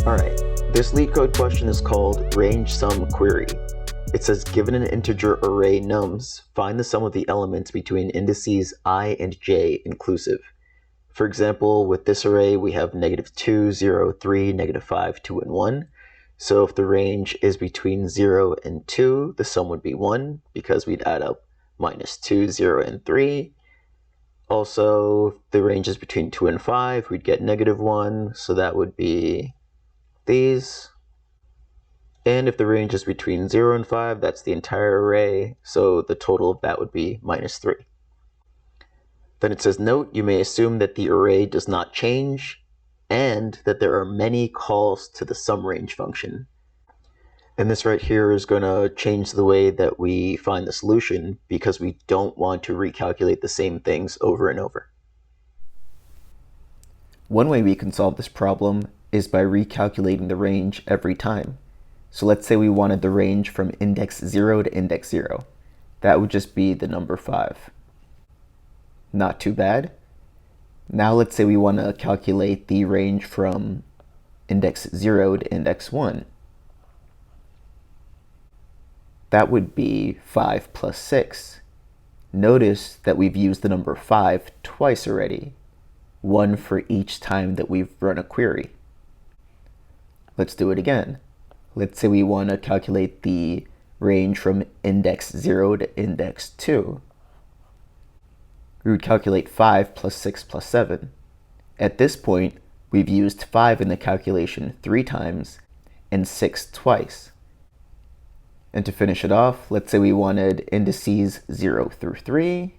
Alright, this LeetCode question is called range sum query. It says given an integer array nums, find the sum of the elements between indices I and j inclusive. For example, with this array we have -2, 0, 3, -5, 2, and 1. So if the range is between 0 and 2, the sum would be 1 because we'd add up -2, 0, and 3. Also, if the range is between 2 and 5, we'd get -1, so that would be these. And if the range is between 0 and 5, that's the entire array, so the total of that would be -3. Then it says, note, you may assume that the array does not change and that there are many calls to the sumRange function. And this right here is going to change the way that we find the solution because we don't want to recalculate the same things over and over. One way we can solve this problem is by recalculating the range every time. So let's say we wanted the range from index 0 to index 0. That would just be the number 5. Not too bad. Now let's say we want to calculate the range from index 0 to index 1. That would be 5 plus 6. Notice that we've used the number 5 twice already, one for each time that we've run a query. Let's do it again. Let's say we want to calculate the range from index 0 to index 2. We would calculate 5 plus 6 plus 7. At this point, we've used 5 in the calculation 3 times and 6 twice. And to finish it off, let's say we wanted indices 0 through 3.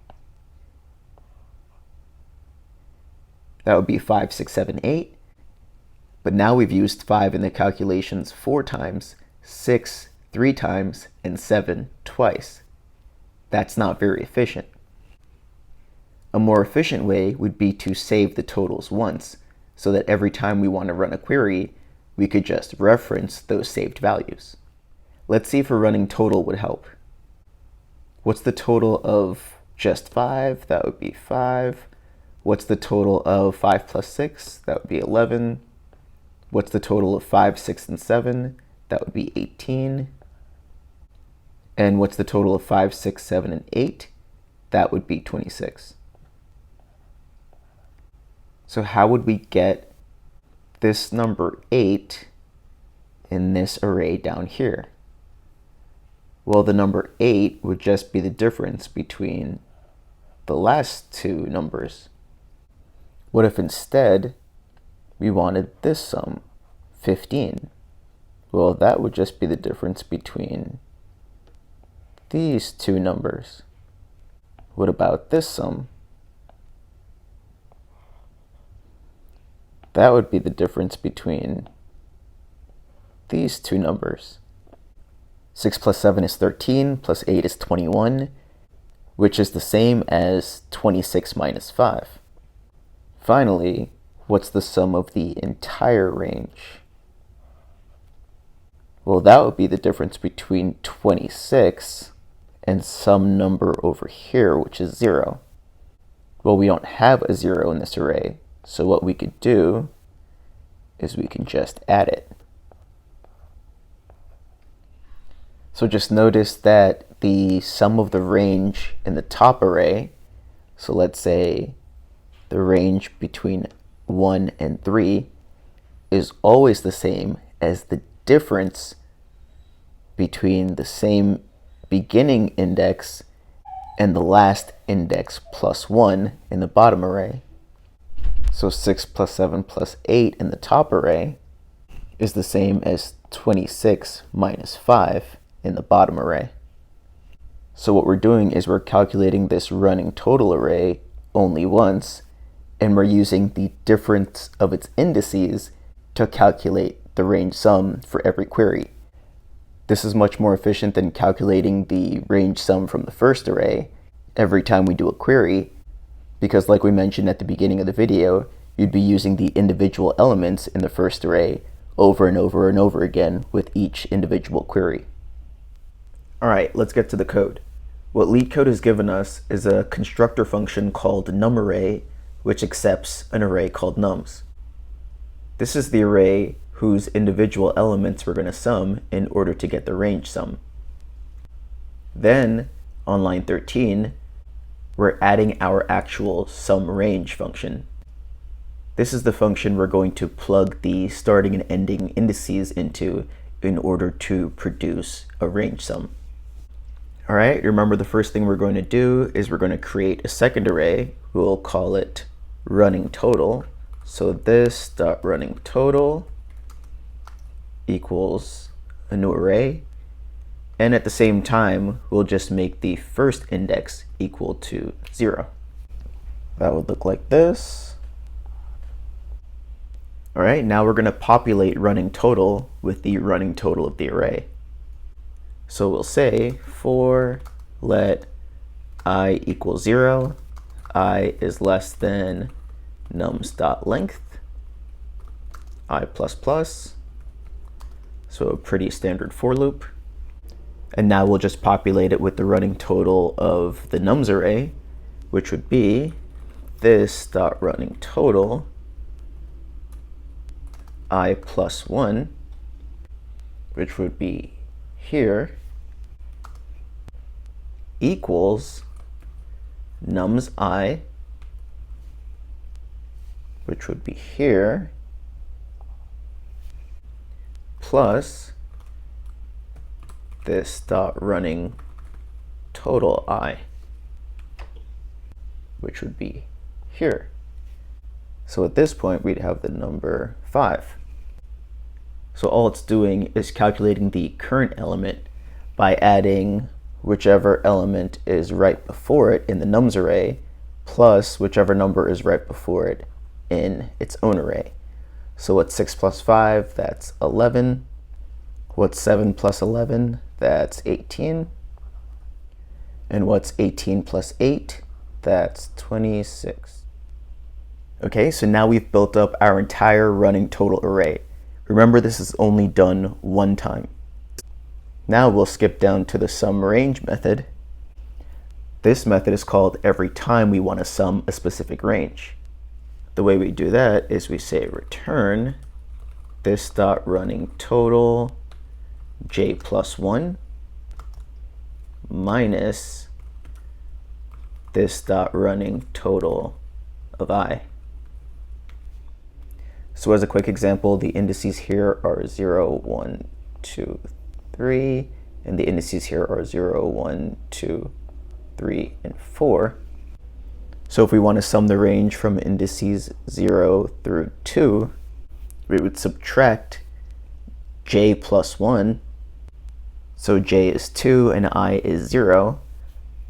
That would be 5, 6, 7, 8. But now we've used 5 in the calculations 4 times, 6 3 times, and 7 twice. That's not very efficient. A more efficient way would be to save the totals once, so that every time we want to run a query, we could just reference those saved values. Let's see if a running total would help. What's the total of just 5? That would be 5. What's the total of 5 plus 6? That would be 11. What's the total of 5, 6, and 7? That would be 18. And what's the total of 5, 6, 7, and 8? That would be 26. So how would we get this number 8 in this array down here? Well, the number 8 would just be the difference between the last two numbers. What if instead we wanted this sum, 15? Well, that would just be the difference between these two numbers. What about this sum? That would be the difference between these two numbers. 6 plus 7 is 13, plus 8 is 21, which is the same as 26 minus 5. Finally, what's the sum of the entire range? Well, that would be the difference between 26 and some number over here, which is 0. Well, we don't have a 0 in this array, so what we could do is we can just add it. So just notice that the sum of the range in the top array, so let's say the range between 1 and 3, is always the same as the difference between the same beginning index and the last index plus 1 in the bottom array. So 6 plus 7 plus 8 in the top array is the same as 26 minus 5 in the bottom array. So what we're doing is we're calculating this running total array only once, and we're using the difference of its indices to calculate the range sum for every query. This is much more efficient than calculating the range sum from the first array every time we do a query, because like we mentioned at the beginning of the video, you'd be using the individual elements in the first array over and over and over again with each individual query. All right, let's get to the code. What LeetCode has given us is a constructor function called numArray, which accepts an array called nums. This is the array whose individual elements we're going to sum in order to get the range sum. Then, on line 13, we're adding our actual sumRange function. This is the function we're going to plug the starting and ending indices into in order to produce a range sum. All right, remember the first thing we're going to do is we're going to create a second array. We'll call it running total. So this dot running total equals a new array. And at the same time, we'll just make the first index equal to 0. That would look like this. All right, now we're going to populate running total with the running total of the array. So we'll say for let I equal 0, I is less than nums.length, I++. So a pretty standard for loop. And now we'll just populate it with the running total of the nums array, which would be this dot running total I plus 1, which would be here, equals nums I, which would be here, plus this dot running total I, which would be here. So at this point, we'd have the number 5. So all it's doing is calculating the current element by adding whichever element is right before it in the nums array, plus whichever number is right before it in its own array. So what's 6 plus 5? That's 11. What's 7 plus 11? That's 18. And what's 18 plus 8? That's 26. Okay, so now we've built up our entire running total array. Remember, this is only done one time. Now we'll skip down to the sumRange method. This method is called every time we want to sum a specific range. The way we do that is we say return this dot running total j plus 1 minus this dot running total of I. So as a quick example, the indices here are 0, 1, 2, 3, and the indices here are 0, 1, 2, 3, and 4. So if we want to sum the range from indices 0 through 2, we would subtract j plus 1. So j is 2 and I is 0.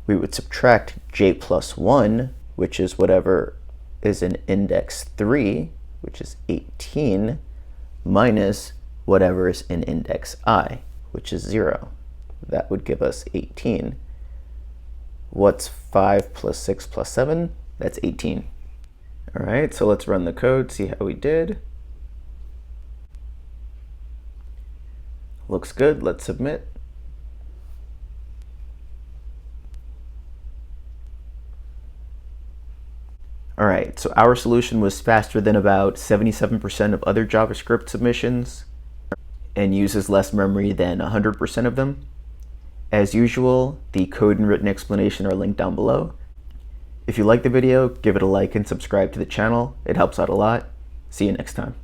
We would subtract j plus 1, which is whatever is in index 3, which is 18, minus whatever is in index I, which is 0. That would give us 18. What's 5 plus 6 plus 7? That's 18. All right, so let's run the code, see how we did. Looks good, let's submit. All right, so our solution was faster than about 77% of other JavaScript submissions and uses less memory than 100% of them. As usual, the code and written explanation are linked down below. If you like the video, give it a like and subscribe to the channel. It helps out a lot. See you next time.